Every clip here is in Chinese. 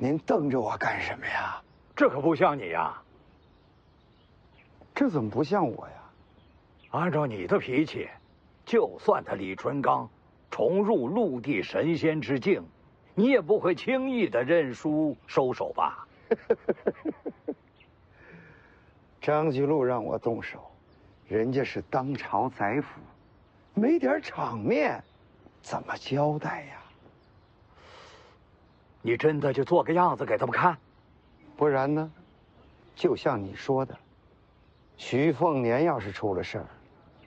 您瞪着我干什么呀？这可不像你呀！这怎么不像我呀？按照你的脾气，就算他李淳刚重入陆地神仙之境，你也不会轻易的认输收手吧？张居禄让我动手，人家是当朝宰辅，没点场面，怎么交代呀？你真的就做个样子给他们看？不然呢？就像你说的，徐凤年要是出了事儿，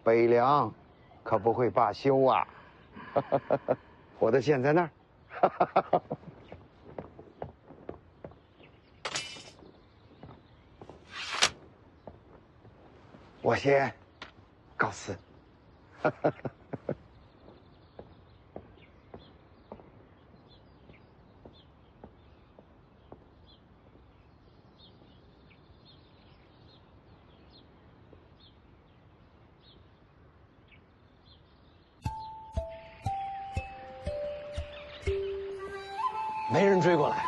北凉可不会罢休啊！我的剑在那儿。我先告辞。没人追过来，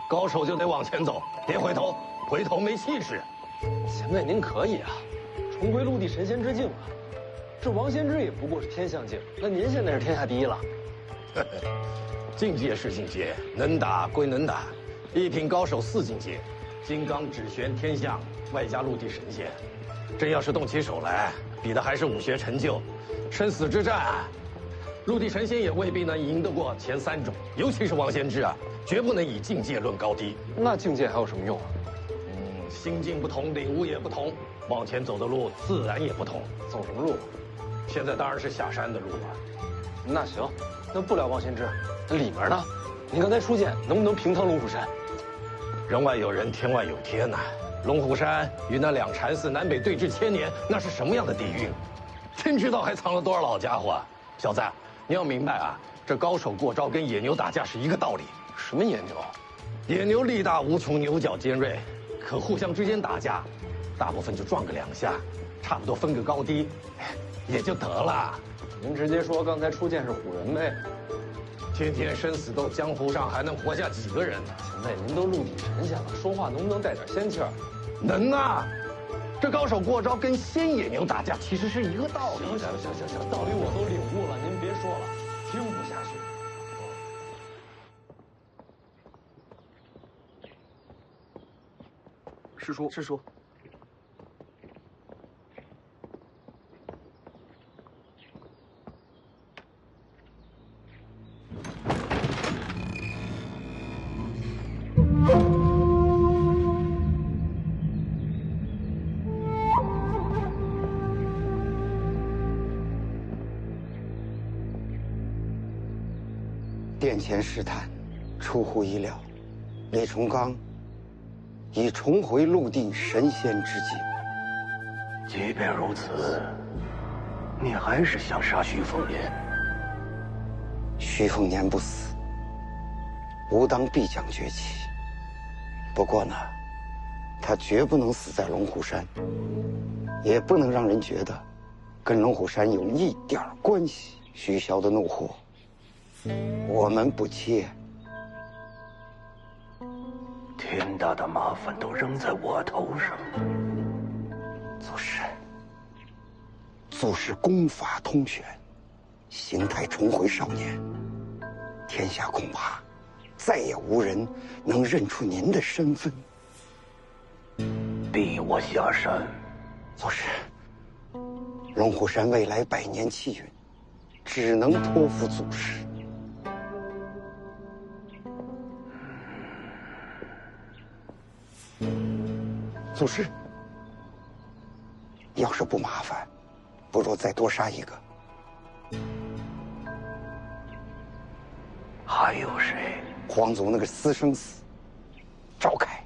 高手就得往前走，别回头，回头没气势。前辈您可以啊，重回陆地神仙之境了。这王仙芝也不过是天象境，那您现在是天下第一了。境界是境界，能打归能打，一品高手4境界，金刚指玄天象，外加陆地神仙，真要是动起手来，比的还是武学成就，生死之战。陆地神仙也未必能赢得过前3种，尤其是王仙芝啊，绝不能以境界论高低。那境界还有什么用啊？心境不同，领悟也不同，往前走的路自然也不同。走什么路？现在当然是下山的路了。那行，那不聊王仙芝，那里面呢？您刚才出剑，能不能平趟龙虎山？人外有人，天外有天呐。龙虎山与那2禅寺南北对峙1000年，那是什么样的底蕴？天知道还藏了多少老家伙啊！小子，你要明白啊，这高手过招跟野牛打架是一个道理。什么野牛？野牛力大无穷，牛角尖锐，可互相之间打架，大部分就撞个2下，差不多分个高低，也就得了。您直接说刚才出剑是唬人呗。天天生死斗，江湖上还能活下几个人呢？前辈，您都陆地神仙了，说话能不能带点仙气儿？能啊，这高手过招跟仙野牛打架其实是一个道理。行，道理我都领悟了，您别说了，听不下去。师叔。殿前试探，出乎意料，李崇刚已重回陆地神仙之境。即便如此，你还是想杀徐凤年？徐凤年不死，吾当必将崛起。不过呢，他绝不能死在龙虎山，也不能让人觉得跟龙虎山有一点关系。徐骁的怒火，我们不接。天大的麻烦都扔在我头上。祖师功法通玄，形态重回少年，天下恐怕再也无人能认出您的身份。逼我下山。祖师，龙虎山未来100年气运，只能托付祖师。祖师，要是不麻烦，不如再多杀一个。还有谁？皇族那个私生子，赵凯。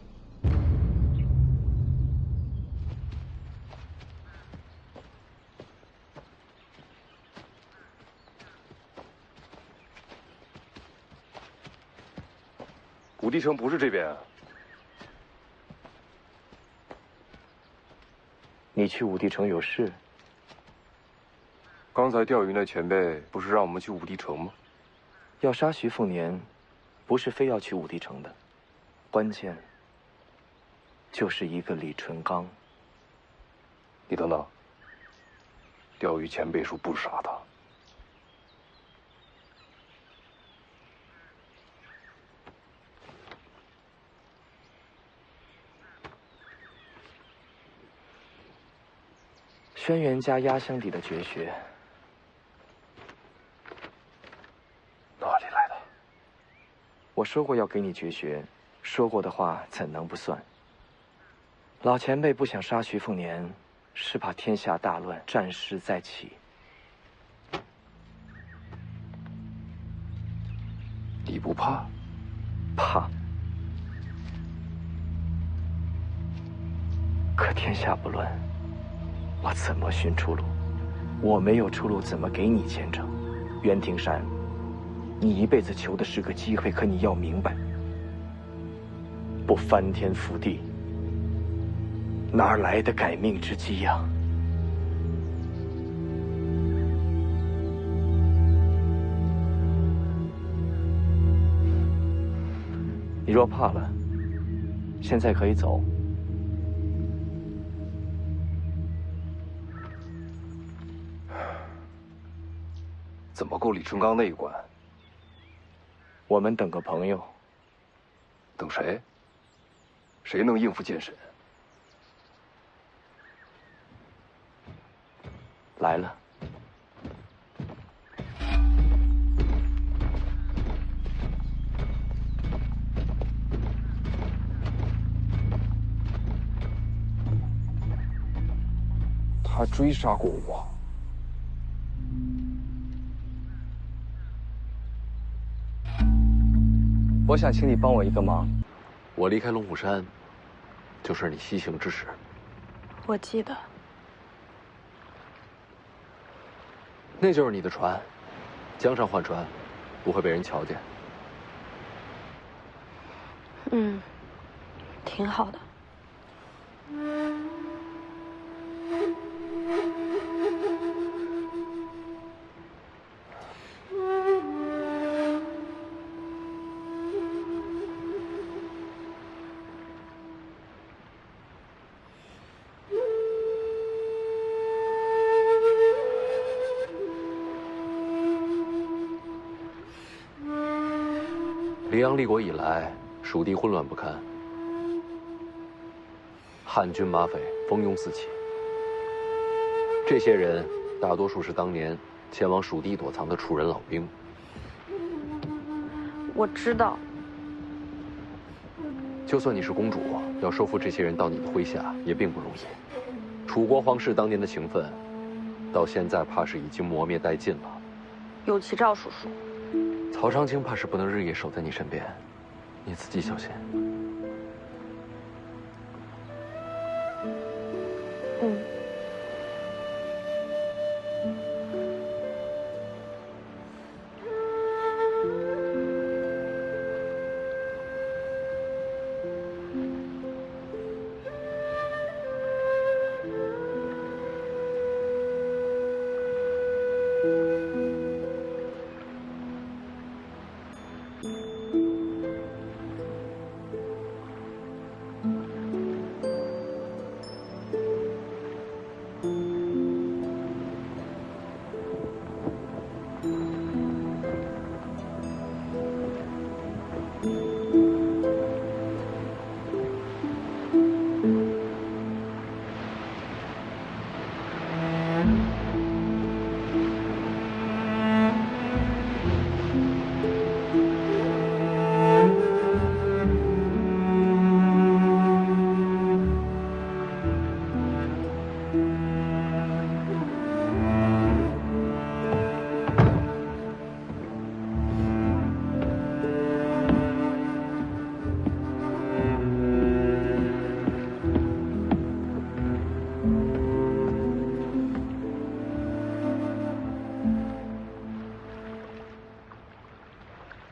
武帝城不是这边啊。你去武帝城有事？刚才钓鱼那前辈不是让我们去武帝城吗？要杀徐凤年，不是非要去武帝城的，关键就是一个李淳刚。你等等，钓鱼前辈说不杀他。轩辕家压箱底的绝学，哪里来的？我说过要给你绝学，说过的话怎能不算？老前辈不想杀徐凤年，是怕天下大乱，战事再起。你不怕？怕。可天下不乱，我怎么寻出路？我没有出路，怎么给你前程？袁庭山，你一辈子求的是个机会，可你要明白，不翻天覆地，哪来的改命之机呀？你若怕了，现在可以走。怎么够李淳刚那一关？我们等个朋友。等谁？谁能应付剑神？来了。他追杀过我。我想请你帮我一个忙。我离开龙虎山，就是你西行之时。我记得。那就是你的船，江上换船，不会被人瞧见。嗯，挺好的。黎阳立国以来，蜀地混乱不堪，汉军马匪蜂拥四起。这些人大多数是当年前往蜀地躲藏的楚人老兵。我知道。就算你是公主，要收服这些人到你的麾下，也并不容易。楚国皇室当年的情分，到现在怕是已经磨灭殆尽了。有其赵叔叔。曹长青怕是不能日夜守在你身边，你自己小心。嗯。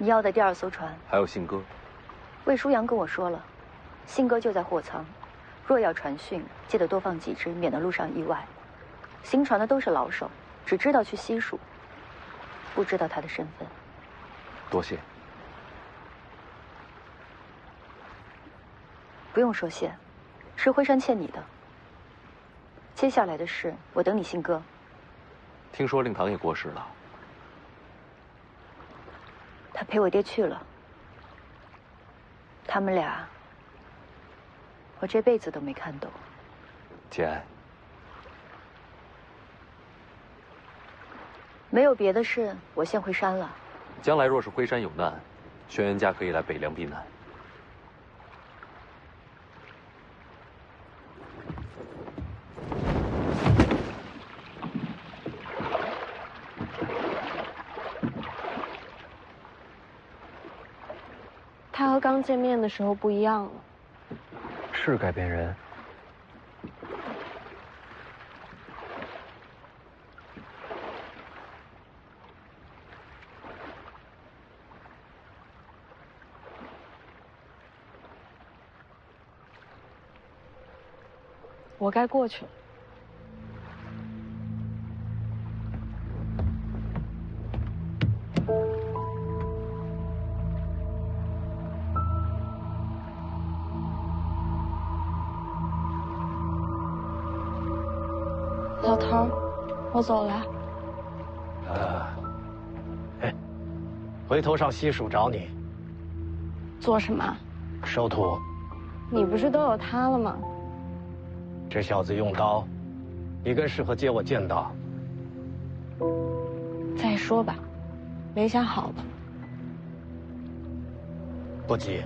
你要的第二艘船还有信鸽。魏舒阳跟我说了，信鸽就在货舱，若要传讯，记得多放几只，免得路上意外。行船的都是老手，只知道去西蜀，不知道他的身份。多谢。不用说谢，是辉山欠你的。接下来的事，我等你信哥。听说令堂也过世了。他陪我爹去了。他们俩，我这辈子都没看懂。简，没有别的事，我先回山了。将来若是辉山有难，轩辕家可以来北凉避难。他和刚见面的时候不一样了。是改变人。我该过去了。老头儿，我走了。回头上西蜀找你。做什么？收徒。你不是都有他了吗？这小子用刀，你更适合接我剑道。再说吧，没想好吧。不急。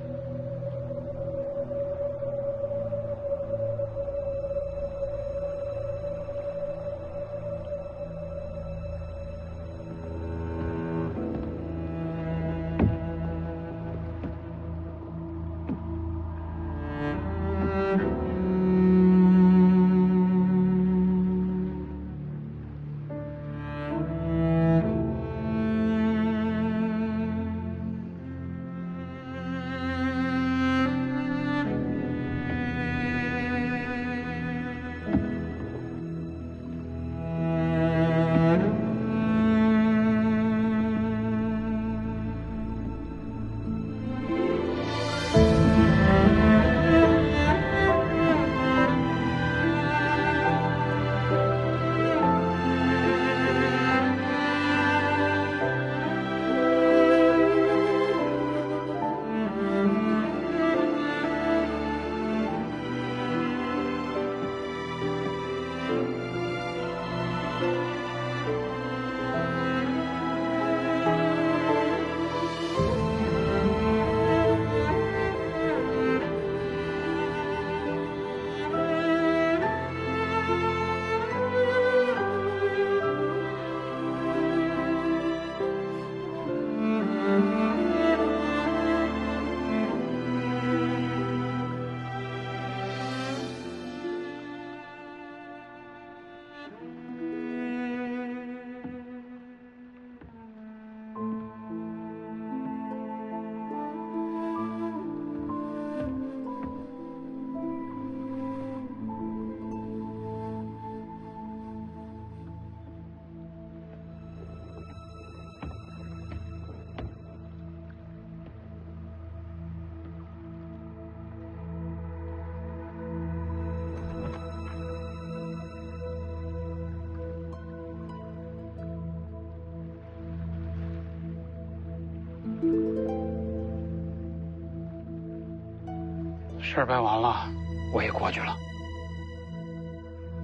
事儿办完了，我也过去了。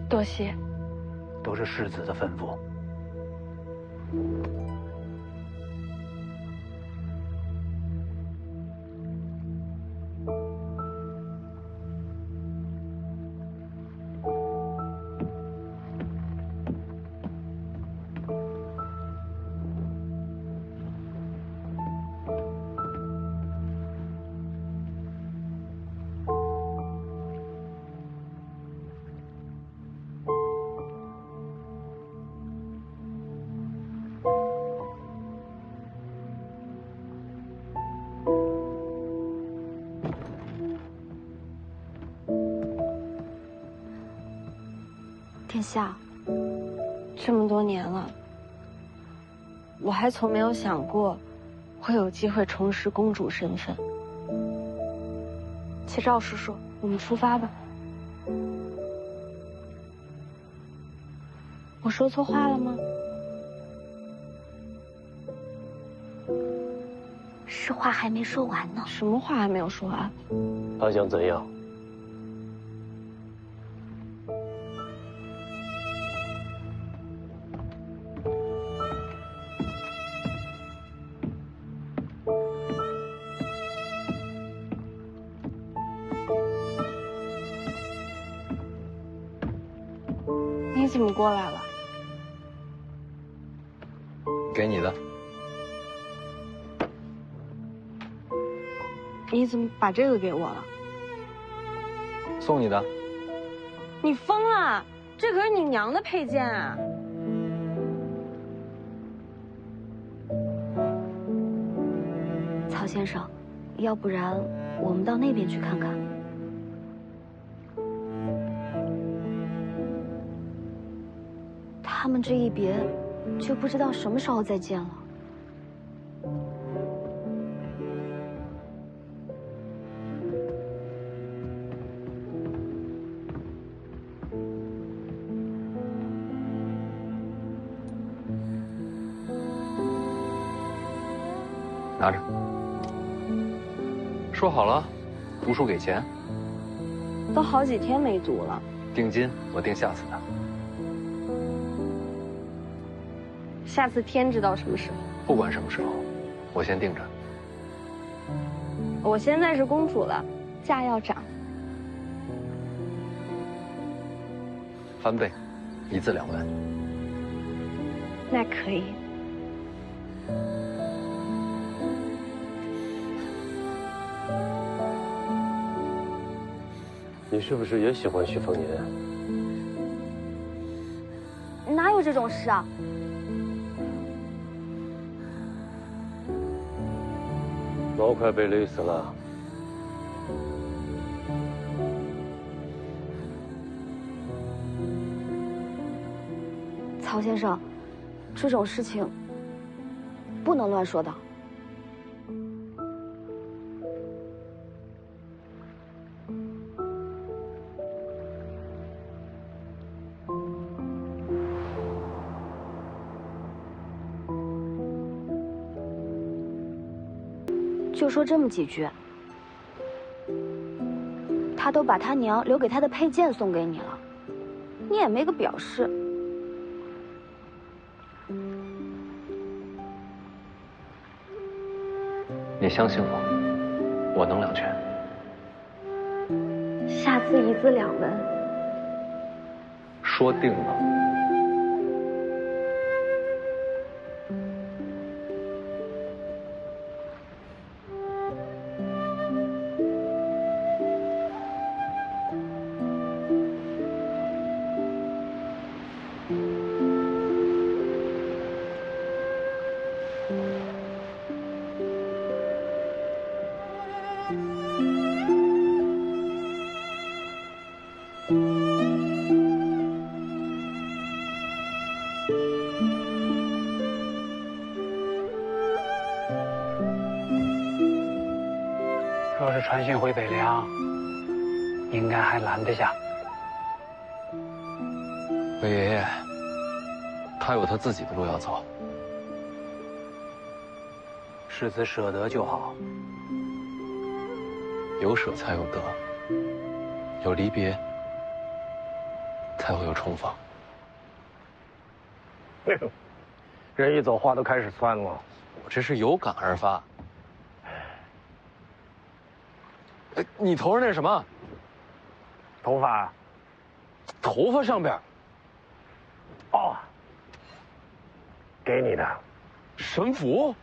多谢。都是世子的吩咐。天下，这么多年了，我还从没有想过会有机会重拾公主身份。且赵叔叔，我们出发吧。我说错话了吗？是话还没说完呢。什么话还没有说完？他想怎样？你怎么过来了？给你的。你怎么把这个给我了？送你的。你疯了！这可是你娘的配件啊！曹先生，要不然我们到那边去看看。他们这一别，就不知道什么时候再见了。拿着。说好了，读书给钱。都好几天没读了。定金我定下次的。下次天知道什么时候。不管什么时候，我先定着。我现在是公主了，价要涨。翻倍，1字2文。那可以。你是不是也喜欢徐凤年？哪有这种事啊？毛快被勒死了。曹先生，这种事情不能乱说的。就说这么几句，他都把他娘留给他的佩剑送给你了，你也没个表示。你相信我，我能两全。下次1字2文。说定了。若是传讯回北凉，应该还拦得下。魏爷爷，他有他自己的路要走。世子舍得就好。有舍才有得，有离别才会有重逢。人一走，话都开始酸了。我这是有感而发。你头上那是什么？头发？头发上边。哦，给你的。神符？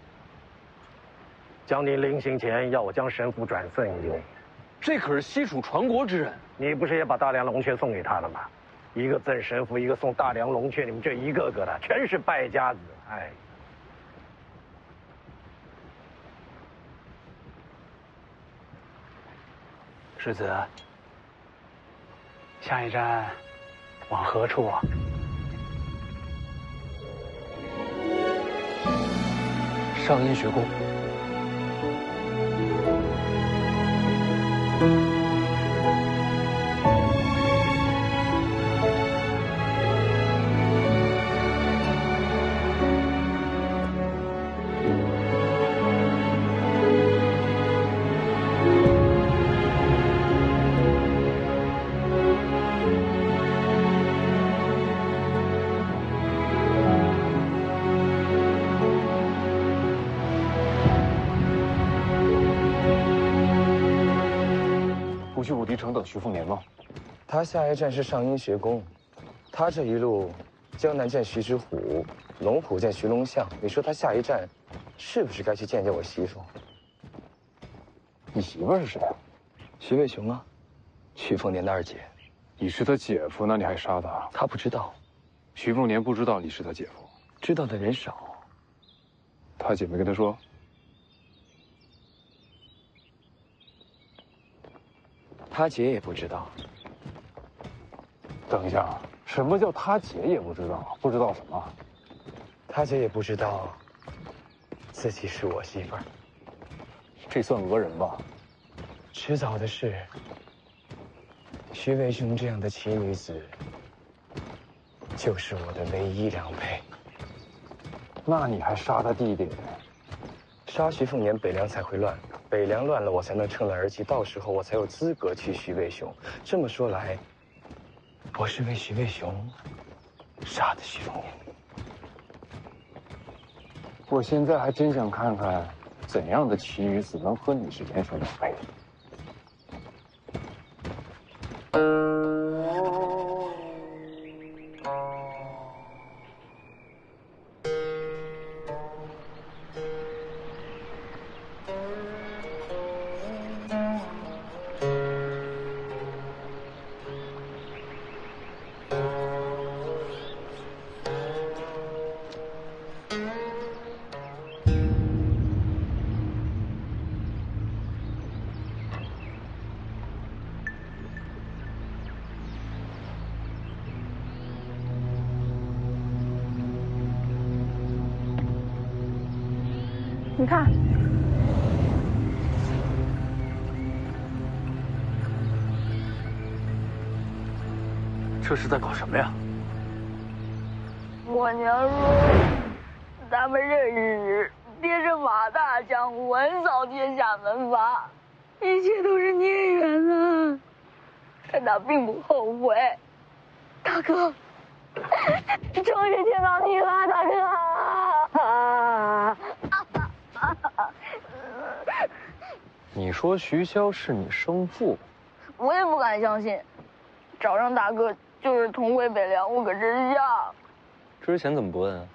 将军临行前要我将神符转赠于你。这可是西楚传国之人。你不是也把大梁龙雀送给他了吗？一个赠神符，一个送大梁龙雀，你们这一个个的全是败家子，哎。世子，下一站往何处啊？上阴学宫。去武帝城等徐凤年吗？他下一站是上阴学宫，他这一路江南见徐知虎，龙虎见徐龙象，你说他下一站是不是该去见见我媳妇？你媳妇是谁啊？徐渭雄啊，徐凤年的二姐。你是他姐夫，那你还杀他？他不知道。徐凤年不知道你是他姐夫，知道的人少。他姐没跟他说？他姐也不知道。等一下，什么叫他姐也不知道？不知道什么？他姐也不知道自己是我媳妇儿。这算讹人吧？迟早的事。徐渭雄这样的奇女子，就是我的唯一良配。那你还杀他弟弟？杀徐凤年，北凉才会乱。北凉乱了，我才能趁乱而起，到时候我才有资格去徐渭雄。这么说来，我是为徐渭雄杀的徐凤年。我现在还真想看看，怎样的奇女子能和你是天生良配。你看，这是在搞什么呀？我娘说，咱们认识时，爹是马大将军，横扫天下门阀，一切都是孽缘啊！但他并不后悔。大哥，终于见到你了，大哥！你说徐骁是你生父？我也不敢相信，找上大哥就是同回北凉，我可真像。之前怎么不问啊？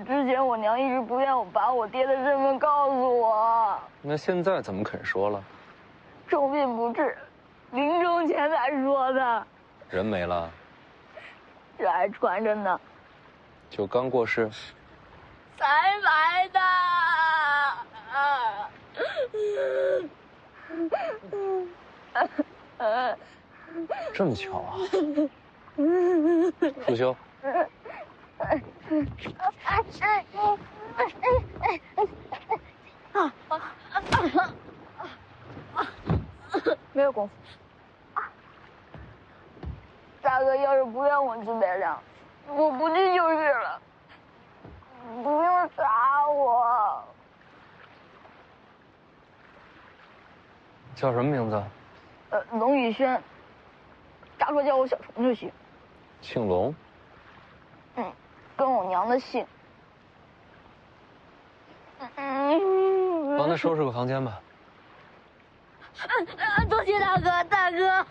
之前我娘一直不愿我把我爹的身份告诉我。那现在怎么肯说了？重病不治，临终前才说的。人没了？这还传着呢。就刚过世？才来的。这么巧啊！素修，没有功夫。大哥要是不让我去北凉，我不去就是了。不用杀我。叫什么名字？龙宇轩。大哥叫我小虫就行。姓龙。跟我娘的姓。帮他收拾个房间吧。多谢大哥，大哥，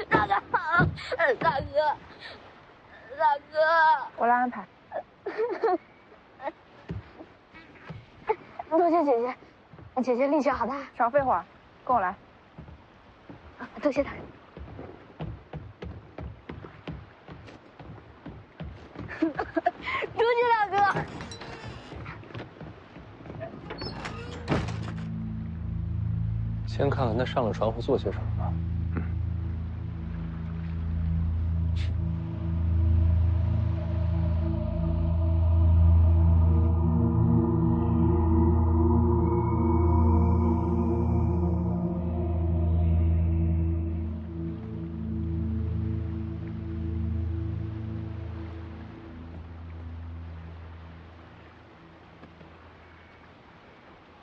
大哥，大哥，大哥，我来安排。多谢姐姐，姐姐力气好大。少废话，跟我来。多谢大哥。多谢大哥。先看看他上了船会做些什么吧。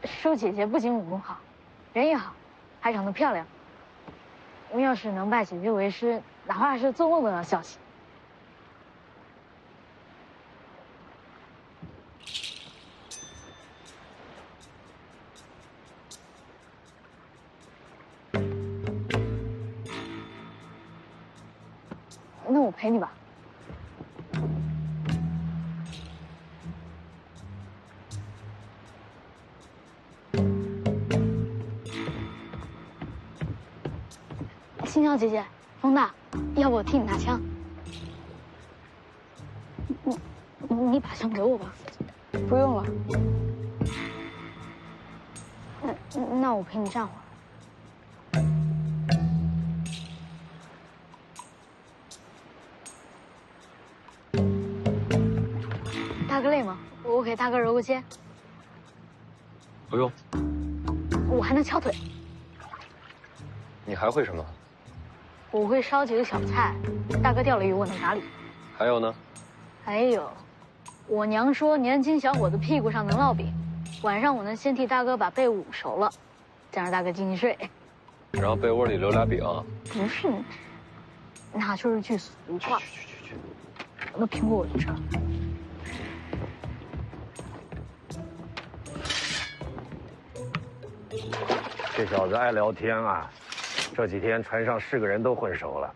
舒姐姐不仅武功好，人也好，还长得漂亮。我要是能拜姐姐为师，哪怕是做梦都要笑起。陪你吧。星瑶姐姐，风大，要不我替你拿枪？你把枪给我吧。不用了。那我陪你站会儿。大哥累吗？我给大哥揉个肩。不用。我还能敲腿。你还会什么？我会烧几个小菜，大哥钓了鱼我能打理。还有呢？还有，我娘说年轻小伙子屁股上能烙饼，晚上我能先替大哥把被捂熟了，再让大哥进去睡。然后被窝里留俩饼。不是，那就是句俗话。那苹果我就吃了。这小子爱聊天啊，这几天船上是个人都混熟了。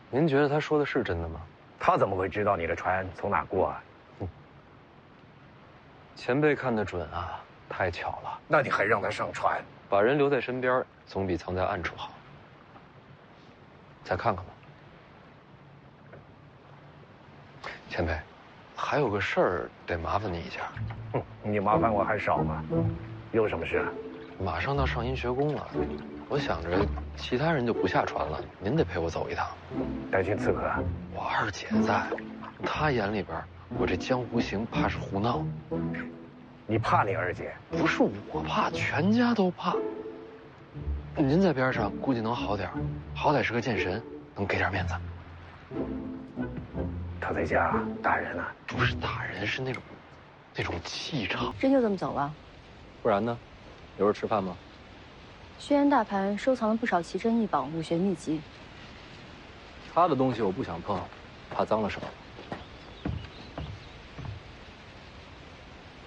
您觉得他说的是真的吗？他怎么会知道你的船从哪过啊？前辈看得准啊，太巧了。那你还让他上船？把人留在身边，总比藏在暗处好。再看看吧。前辈，还有个事儿得麻烦你一下。你麻烦我还少吗？有什么事？马上到上阴学宫了，我想着其他人就不下船了，您得陪我走一趟。带军刺客？我二姐在，她眼里边，我这江湖行怕是胡闹。你怕你二姐？不是我怕，全家都怕。您在边上估计能好点，好歹是个剑神，能给点面子。他在家打人啊？不是打人，是那种气场。真就这么走了？不然呢？留着吃饭吗？轩辕大盘收藏了不少奇珍异宝、武学秘籍。他的东西我不想碰，怕脏了手。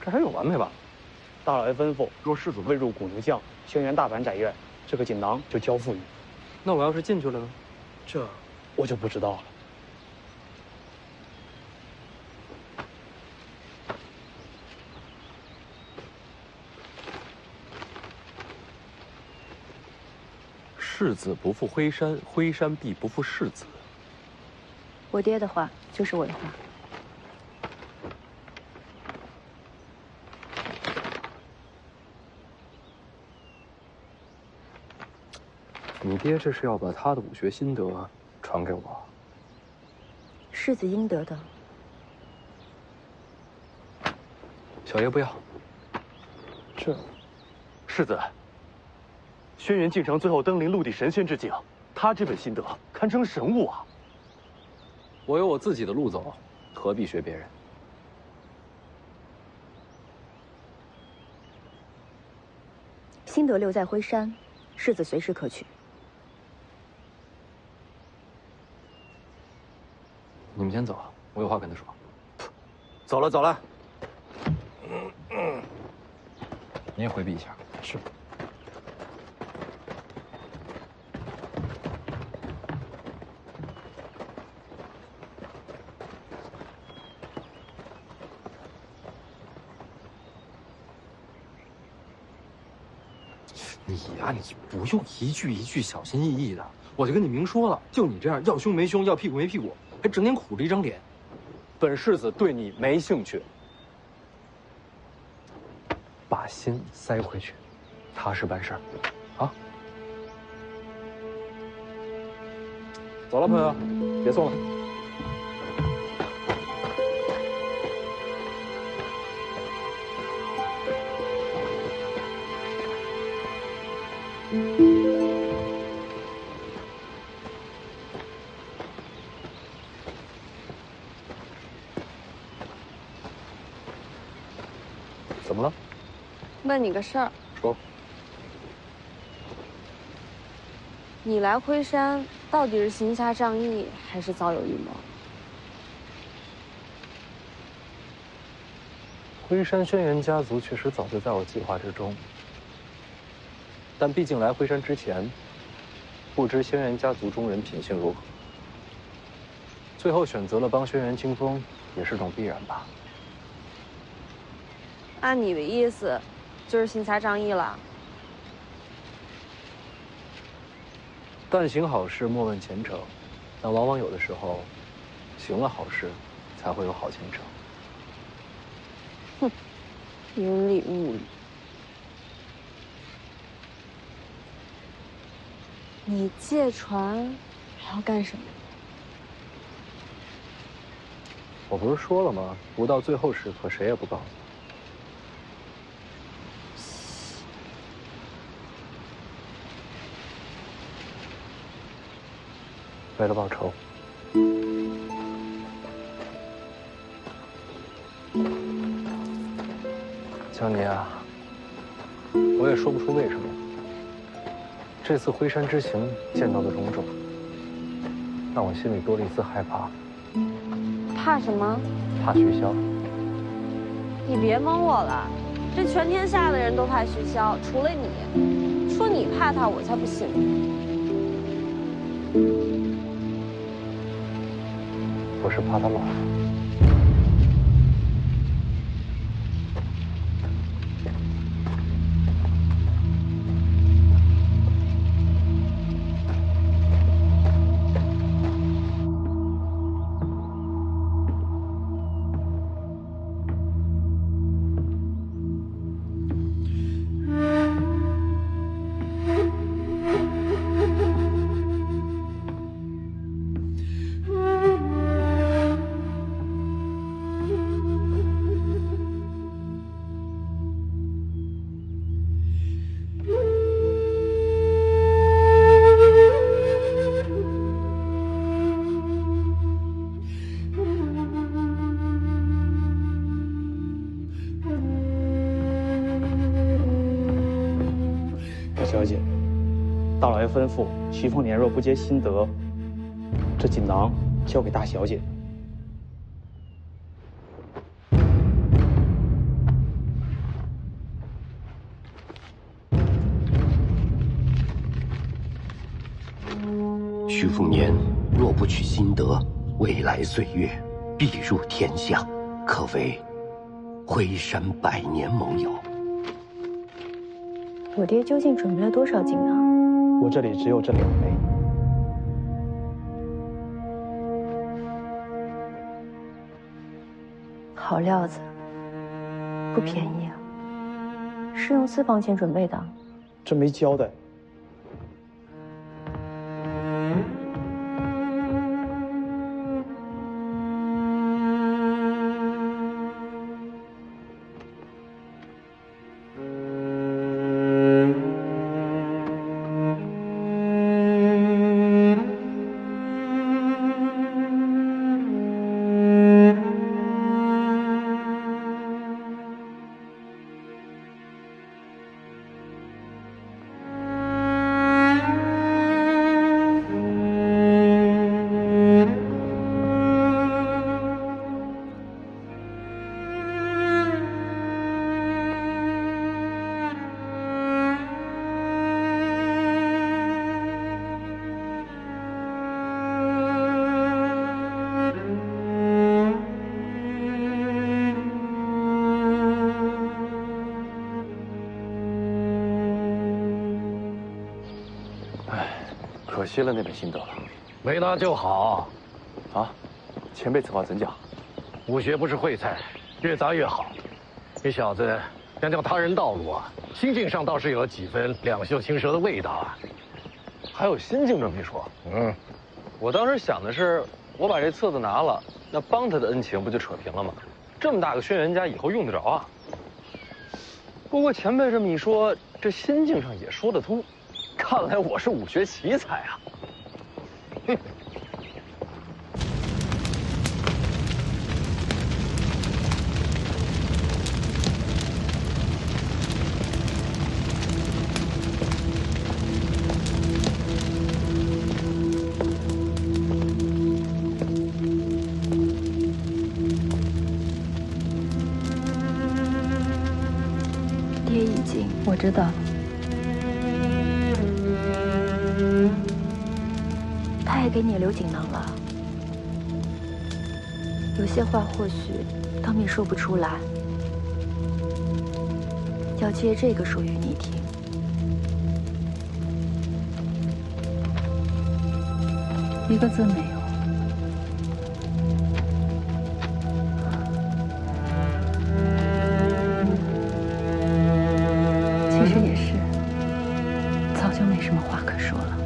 这还有完没完？大老爷吩咐，若世子未入古牛将轩辕大盘宅院，这个锦囊就交付你。那我要是进去了呢？这我就不知道了。世子不负灰山，灰山必不负世子。我爹的话就是我的话。你爹这是要把他的武学心得传给我？世子应得的。小爷不要。世子。轩辕敬城最后登临陆地神仙之境，他这本心得堪称神物啊！我有我自己的路走，何必学别人？心得留在灰山，世子随时可取。你们先走，我有话跟他说。走了走了。你也回避一下。是。你呀，你不用一句一句小心翼翼的，我就跟你明说了，就你这样要胸没胸，要屁股没屁股，还整天苦着一张脸。本世子对你没兴趣，把心塞回去，踏实办事儿，啊！走了，朋友，别送了。怎么了？问你个事儿。说。你来灰山到底是行侠仗义，还是早有预谋？灰山轩辕家族确实早就在我计划之中，但毕竟来灰山之前，不知轩辕家族中人品性如何。最后选择了帮轩辕清风，也是种必然吧。按你的意思，就是心怀仗义了。但行好事，莫问前程。但往往有的时候，行了好事，才会有好前程。哼，云里雾里。你借船还要干什么？我不是说了吗？不到最后时刻，谁也不告诉。为了报仇。江离啊，我也说不出为什么。这次辉山之行见到的种种，让我心里多了一丝害怕。怕什么？怕徐骁。你别蒙我了，这全天下的人都怕徐骁，除了你。说你怕他，我才不信。我是怕他老。小姐，大老爷吩咐，徐凤年若不结心得，这锦囊交给大小姐。徐凤年若不取心得，未来岁月必入天下，可谓辉山百年盟友。我爹究竟准备了多少锦囊？我这里只有这2枚。好料子，不便宜啊！是用私房钱准备的？这没交代。可惜了那本心得了，没拿就好。啊，前辈此话怎讲？武学不是烩菜，越杂越好。你小子想叫他人道路啊，心境上倒是有几分两袖清舌的味道啊。还有心境这么一说？我当时想的是，我把这册子拿了，那帮他的恩情不就扯平了吗？这么大个轩辕家，以后用得着啊。不过前辈这么一说，这心境上也说得通。看来我是武学奇才啊！爹已经，我知道。他也给你留锦囊了。有些话或许当面说不出来，要借这个说与你听。一个字没有。其实也是，早就没什么话可说了。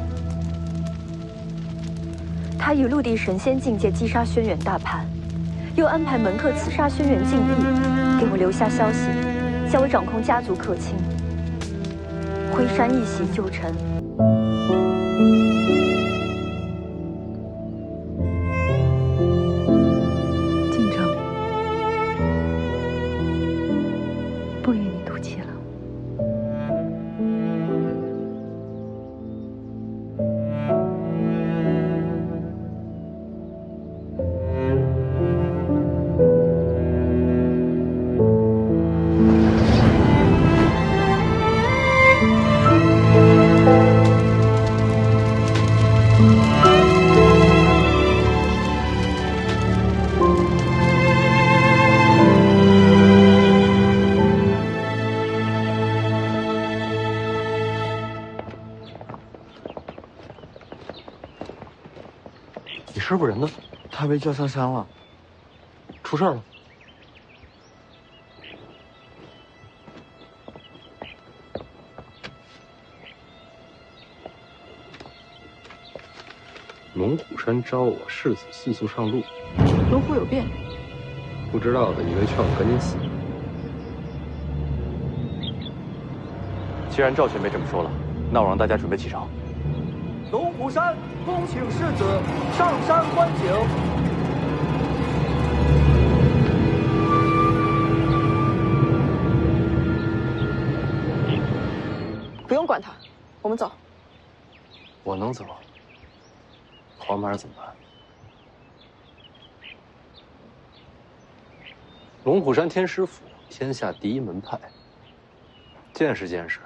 他与陆地神仙境界击杀轩辕大叛，又安排门客刺杀轩辕禁域，给我留下消息，叫我掌控家族客卿，回山一袭旧尘。晋正，不与你赌气了。你师傅人呢？他被叫上山了，出事儿了。龙虎山招我，世子速速上路。龙虎有变，不知道的以为劝我赶紧死。既然赵前辈这么说了，那我让大家准备启程。龙虎山恭请世子上山观景。不用管他，我们走。我能走，黄马怎么办？龙虎山天师府天下第一门派，见识见识。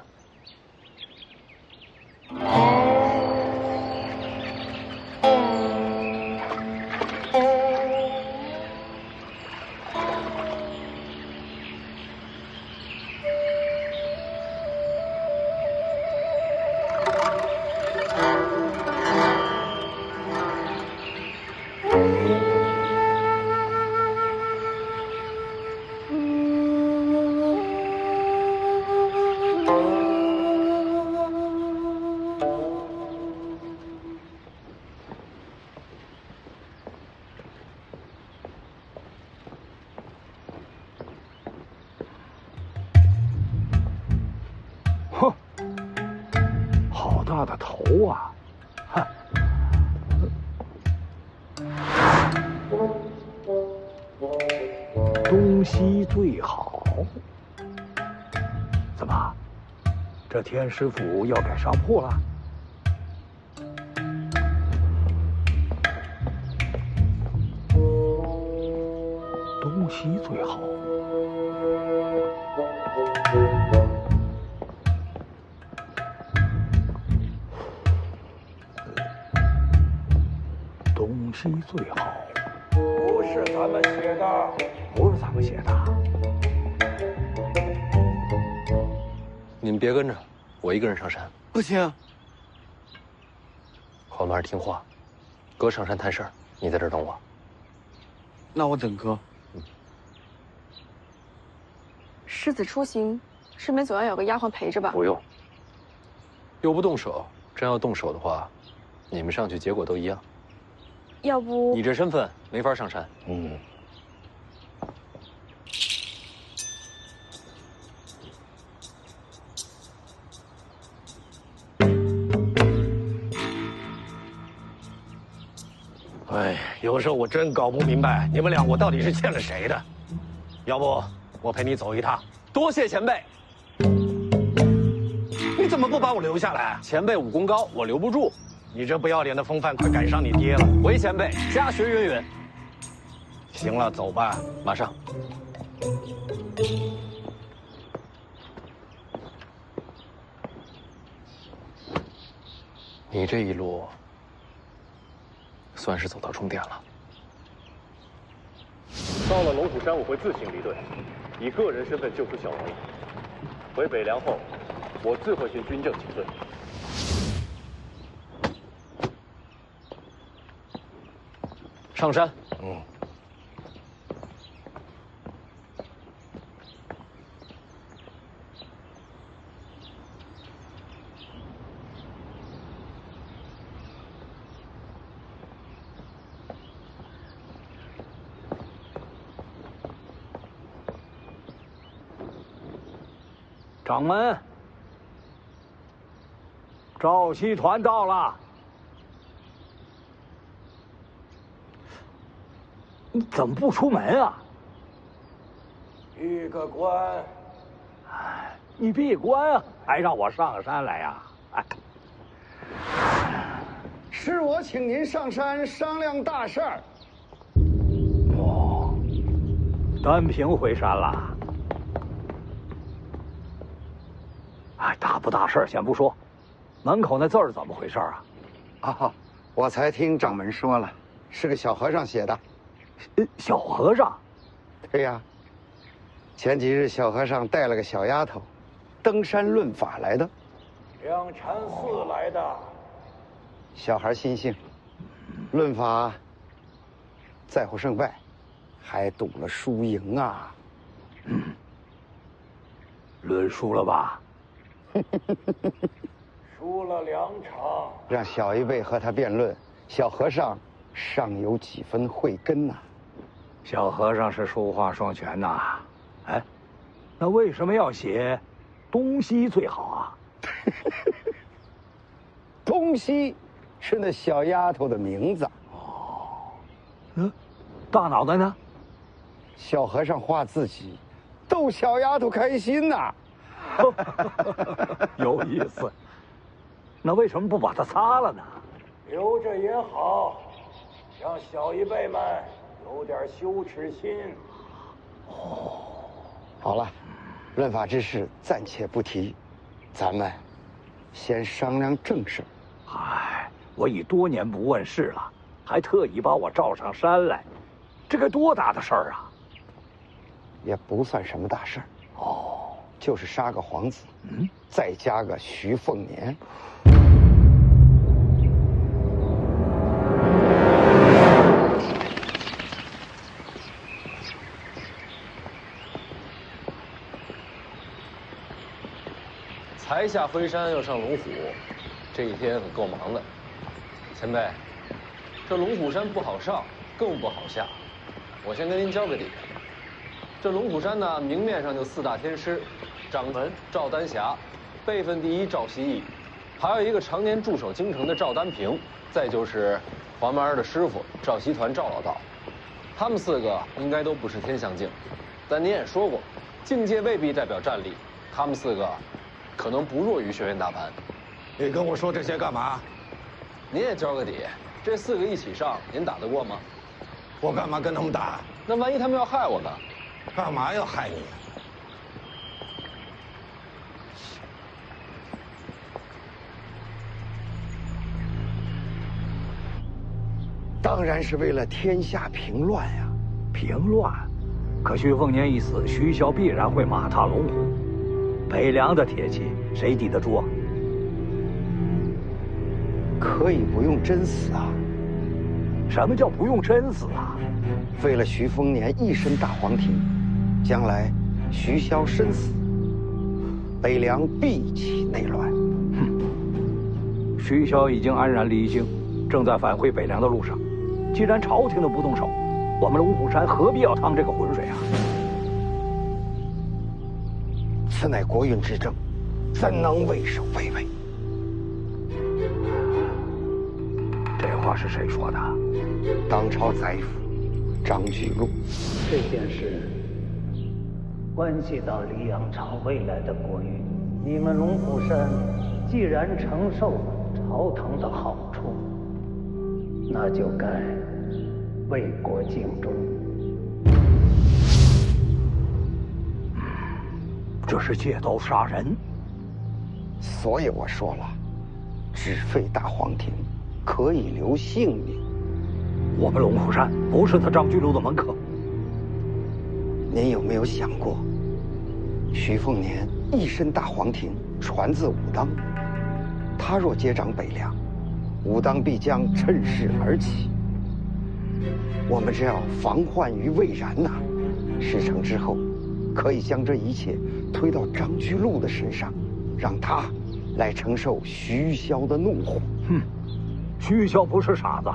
哼，好大的头啊！哼，东西最好。怎么，这天师府要改商铺了？东西最好。东西最好，不是咱们写的，不是咱们写的。你们别跟着，我一个人上山。不行，黄马听话，哥上山谈事儿，你在这儿等我。那我等哥。世子出行，身边总要有个丫鬟陪着吧？不用，又不动手，真要动手的话，你们上去结果都一样。要不你这身份没法上山。嗯。哎，有时候我真搞不明白，你们俩我到底是欠了谁的？要不我陪你走一趟？多谢前辈。你怎么不把我留下来？前辈武功高，我留不住。你这不要脸的风范，快赶上你爹了！回前辈，家学渊源。行了，走吧，马上。你这一路算是走到终点了。到了龙虎山，我会自行离队，以个人身份救出小娥。回北凉后，我自会循军政请罪。上山。掌门，赵熙团到了。你怎么不出门啊？闭个关。你闭关啊，还让我上山来呀？哎，是我请您上山商量大事儿。哦，单凭回山了。哎，大不大事先不说，门口那字儿怎么回事啊？啊，我才听掌门说了，是个小和尚写的。小和尚？对呀。前几日小和尚带了个小丫头，登山论法来的。两禅寺来的。小孩心性，论法在乎胜败，还赌了输赢啊。论输了吧？输了2场。让小一辈和他辩论，小和尚尚有几分慧根呐。小和尚是书画双全呐。哎，那为什么要写东西最好啊？东西是那小丫头的名字。哦，大脑袋呢？小和尚画自己，逗小丫头开心呐。有意思。那为什么不把它擦了呢？留着也好，让小一辈们有点羞耻心。哦，好了，论法之事暂且不提，咱们先商量正事。唉，我已多年不问世了，还特意把我召上山来，这该多大的事儿啊！也不算什么大事儿。哦，就是杀个皇子，再加个徐凤年。才下飞山要上龙虎，这一天可够忙的。前辈，这龙虎山不好上，更不好下。我先跟您交个底。这龙虎山呢，明面上就4大天师，掌门赵丹霞，辈分第一赵希义，还有一个常年驻守京城的赵丹平，再就是黄毛儿的师傅赵熙团赵老道。他们4个应该都不是天象境，但您也说过，境界未必代表战力，他们4个可能不弱于轩辕大盘。你跟我说这些干嘛？您也交个底，这4个一起上，您打得过吗？我干嘛跟他们打？那万一他们要害我呢？干嘛要害你？当然是为了天下平乱呀！平乱？可徐凤年一死，徐骁必然会马踏龙虎，北凉的铁骑谁抵得住啊？可以不用真死啊！什么叫不用真死啊？为了徐凤年一身大黄庭，将来徐骁身死，北凉必起内乱。徐骁已经安然离京，正在返回北凉的路上。既然朝廷都不动手，我们龙虎山何必要趟这个浑水啊？此乃国运之政，怎能畏首畏尾？这话是谁说的？当朝宰辅张居禄。这件事关系到黎阳朝未来的国运，你们龙虎山既然承受朝堂的好处，那就该为国尽忠。这是借刀杀人。所以我说了，只废大黄庭，可以留性命。我们龙虎山不是他张居禄的门客，您有没有想过，徐凤年一身大黄庭，传自武当，他若接掌北凉，武当必将趁势而起。我们只要防患于未然呐，事成之后，可以将这一切推到张居禄的身上，让他来承受徐骁的怒火。哼，徐骁不是傻子，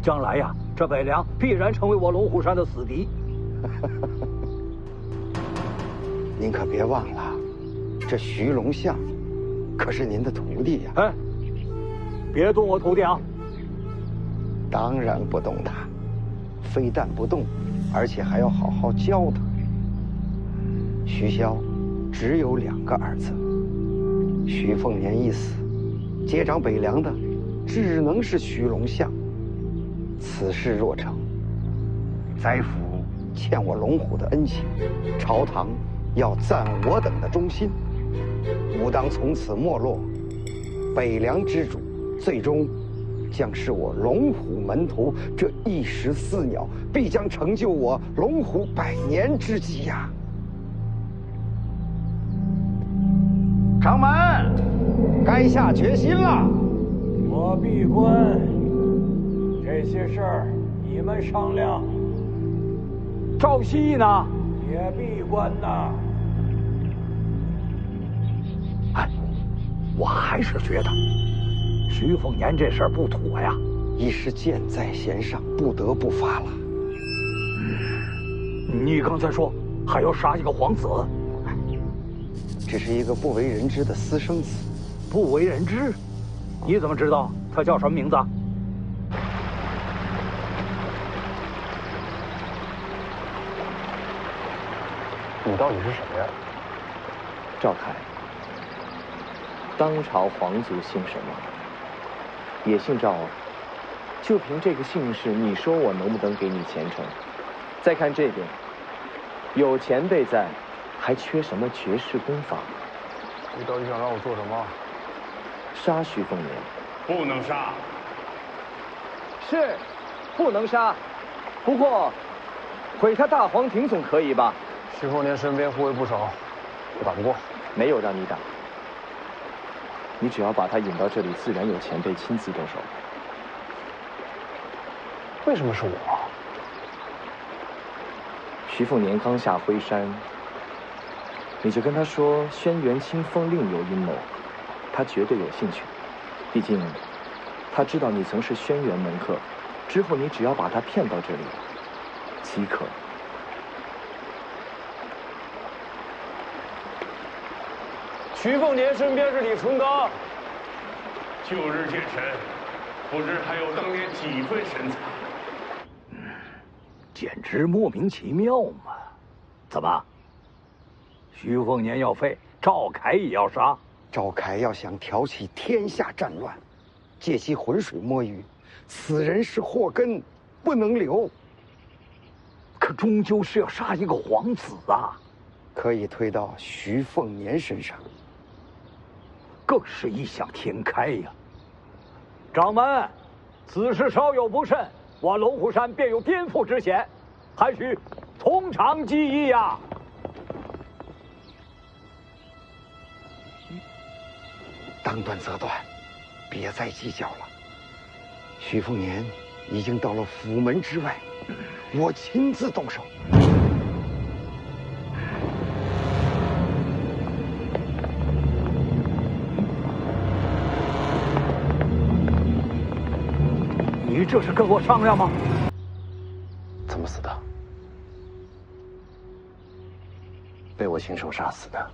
将来呀，这北凉必然成为我龙虎山的死敌。您可别忘了，这徐龙象可是您的徒弟呀！哎，别动我徒弟啊！当然不动他，非但不动，而且还要好好教他。徐骁只有2个儿子，徐凤年一死，接掌北凉的只能是徐龙象。此事若成，宰府欠我龙虎的恩情，朝堂要赞我等的忠心，武当从此没落，北凉之主最终将是我龙虎门徒，这一石4鸟，必将成就我龙虎100年之计呀！掌门，该下决心了。我闭关，这些事儿你们商量。赵熙呢？也闭关呐。哎，我还是觉得徐凤年这事儿不妥呀。一时箭在弦上，不得不发了。你刚才说还要杀一个皇子，这是一个不为人知的私生子。不为人知？你怎么知道他叫什么名字？你到底是什么呀？赵凯，当朝皇族姓什么？也姓赵。就凭这个姓氏，你说我能不能给你前程？再看这边，有前辈在，还缺什么绝世功法？你到底想让我做什么？杀徐凤年。不能杀。是，不能杀。不过，毁他大黄庭总可以吧？徐凤年身边护卫不少，我打不过。没有让你打，你只要把他引到这里，自然有前辈亲自动手。为什么是我？徐凤年刚下灰山，你就跟他说轩辕清风另有阴谋，他绝对有兴趣。毕竟，他知道你曾是轩辕门客，之后你只要把他骗到这里，即可。徐凤年身边是李淳罡，旧日见神，不知还有当年几分神采。简直莫名其妙嘛！怎么？徐凤年要废，赵凯也要杀？赵凯要想挑起天下战乱，借其浑水摸鱼，此人是祸根，不能留。可终究是要杀一个皇子啊！可以推到徐凤年身上，更是异想天开呀！掌门，此事稍有不慎，我龙虎山便有颠覆之险，还需从长计议呀！当断则断，别再计较了。徐凤年已经到了府门之外，我亲自动手。你这是跟我商量吗？怎么死的？被我亲手杀死的。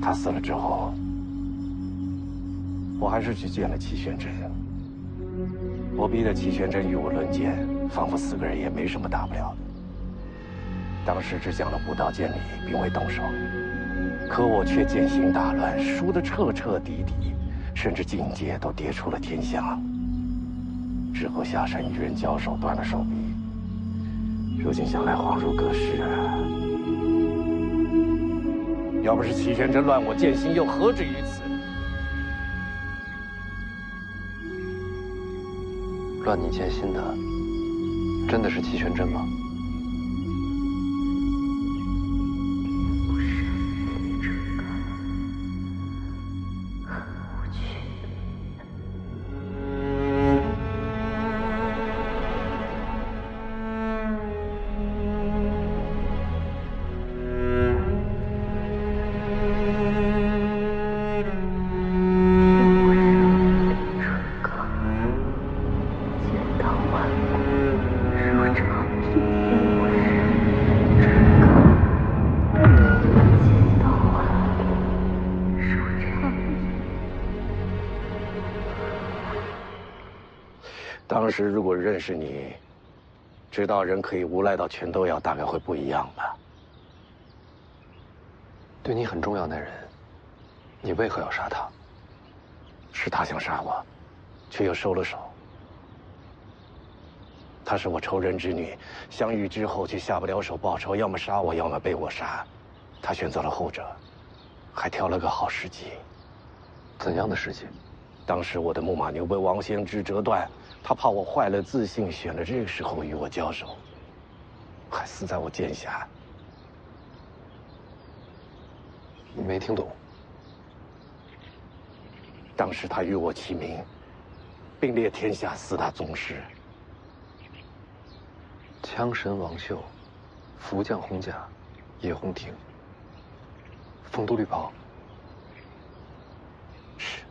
他死了之后，我还是去见了齐玄真。我逼得齐玄真与我论剑，仿佛4个人也没什么大不了的。当时只讲了武道剑理，并未动手，可我却剑行大乱，输得彻彻底底，甚至境界都跌出了天下。之后下山与人交手，断了手臂。如今想来恍如隔世啊！要不是齐玄真乱我剑心，又何至于此？乱你剑心的真的是齐全真吗？当时如果认识你，知道人可以无赖到全都要，大概会不一样吧。对你很重要的人，你为何要杀他？是他想杀我，却又收了手。她是我仇人之女，相遇之后却下不了手报仇，要么杀我，要么被我杀。她选择了后者，还挑了个好时机。怎样的时机？当时我的木马牛被王先知折断，他怕我坏了自信，选了这个时候与我交手，还死在我剑下。你没听懂。当时他与我齐名，并列天下4大宗师。枪神王秀，福将洪甲，叶洪庭，丰都绿袍。是。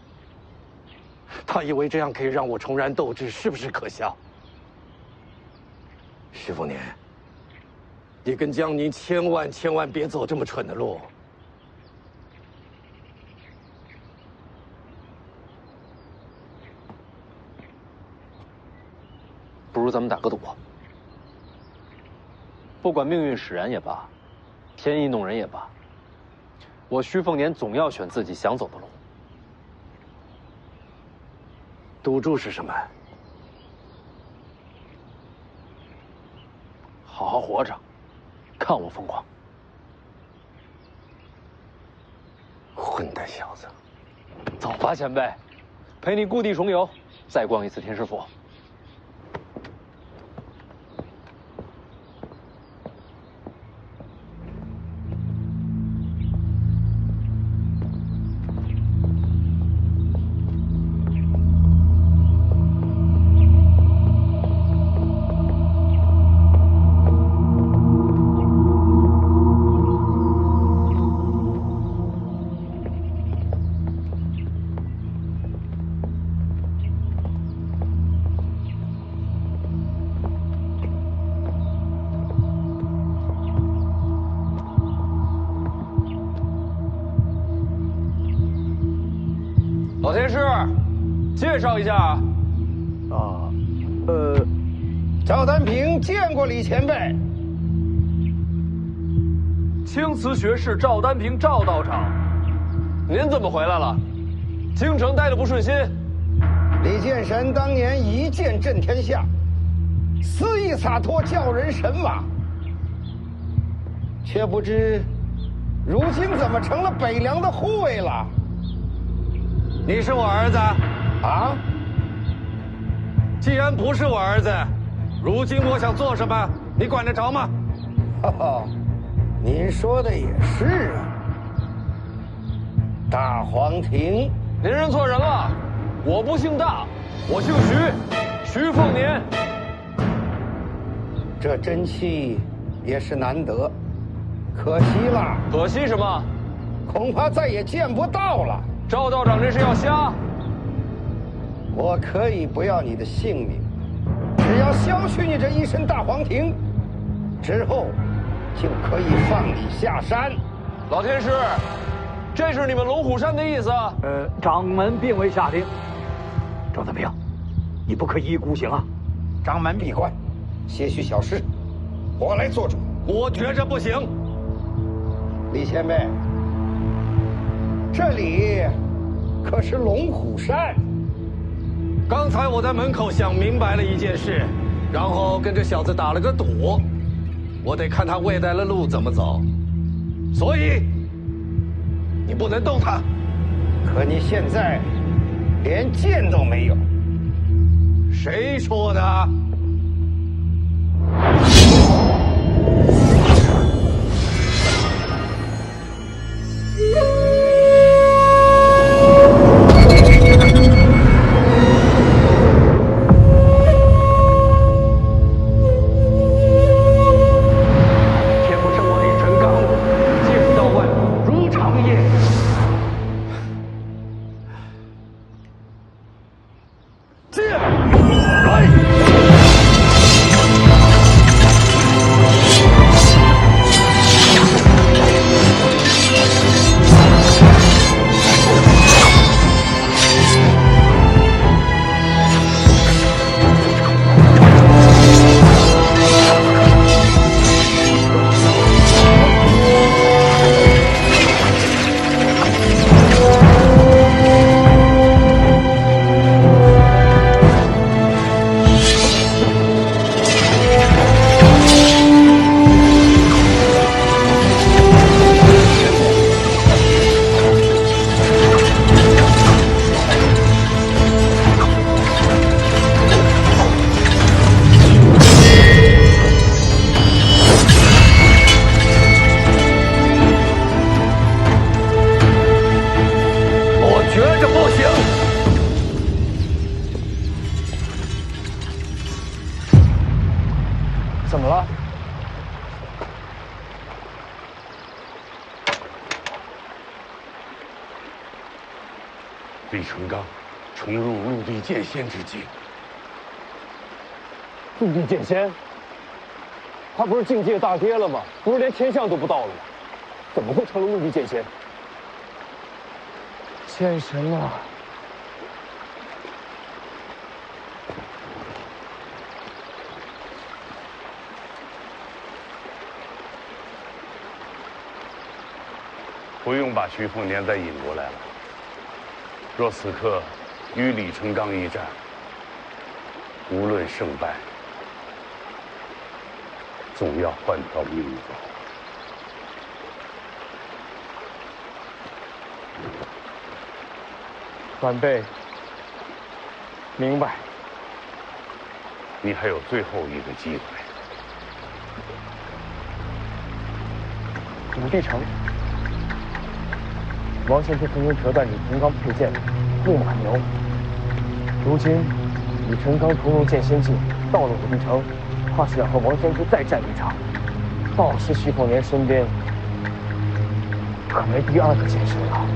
他以为这样可以让我重燃斗志，是不是可笑？徐凤年，你跟江宁千万别走这么蠢的路。不如咱们打个赌。不管命运使然也罢，天意弄人也罢，我徐凤年总要选自己想走的路。赌注是什么？好好活着，看我疯狂！混蛋小子，走吧，前辈，陪你故地重游，再逛一次天师府。老天师，介绍一下。赵丹平见过李前辈。青瓷学士赵丹平赵道长，您怎么回来了？京城待得不顺心。李剑神当年一剑震天下，肆意洒脱，叫人神往。却不知，如今怎么成了北凉的护卫了？你是我儿子啊？既然不是我儿子，如今我想做什么，你管得着吗？哈哈，您说的也是啊。大黄庭，您认错人了，我不姓大，我姓徐，徐凤年。这真气也是难得，可惜了。可惜什么？恐怕再也见不到了。赵道长这是要瞎？我可以不要你的性命，只要消去你这一身大黄庭，之后就可以放你下山。老天师，这是你们龙虎山的意思？掌门并未下令。赵丹平，你不可一意孤行啊！掌门闭关，些许小事，我来做主。我觉着不行。李前辈，这里可是龙虎山。刚才我在门口想明白了一件事，然后跟这小子打了个赌，我得看他未来的路怎么走，所以你不能动他。可你现在连剑都没有。谁说的？剑来！怎么了？李成刚重入陆地剑仙之境。陆地剑仙？他不是境界大跌了吗？不是连天象都不到了吗？怎么会成了陆地剑仙？剑神啊！不用把徐凤年再引过来了。若此刻与李成刚一战，无论胜败，总要换条命走。晚辈明白。你还有最后一个机会。武帝城。王先生曾经折断李成刚佩剑木马牛，如今李成刚重入剑仙境，到了武帝城，怕是要和王先生再战一场。到时徐凤年身边可没第二个剑神了。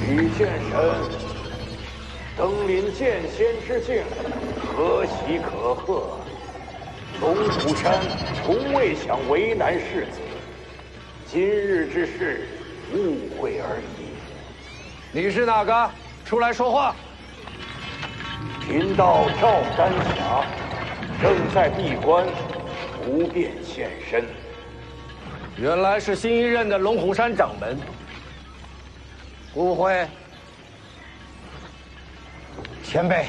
李剑神登临剑仙之境，何喜可贺！龙虎山从未想为难世子，今日之事，误会而已。你是哪个？出来说话！贫道赵丹霞，正在闭关，不便现身。原来是新一任的龙虎山掌门。误会。前辈，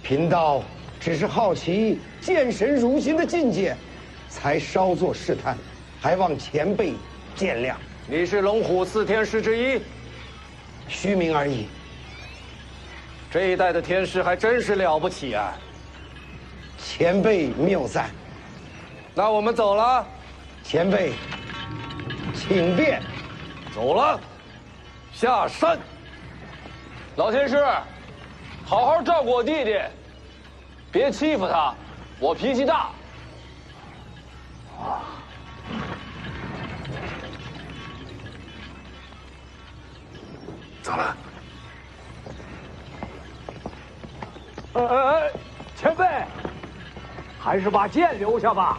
贫道只是好奇剑神如今的境界，才稍作试探，还望前辈见谅。你是龙虎四天师之一，虚名而已。这一代的天师还真是了不起啊！前辈谬赞。那我们走了。前辈，请便。走了，下山。老天师，好好照顾我弟弟，别欺负他，我脾气大。走了。前辈，还是把剑留下吧。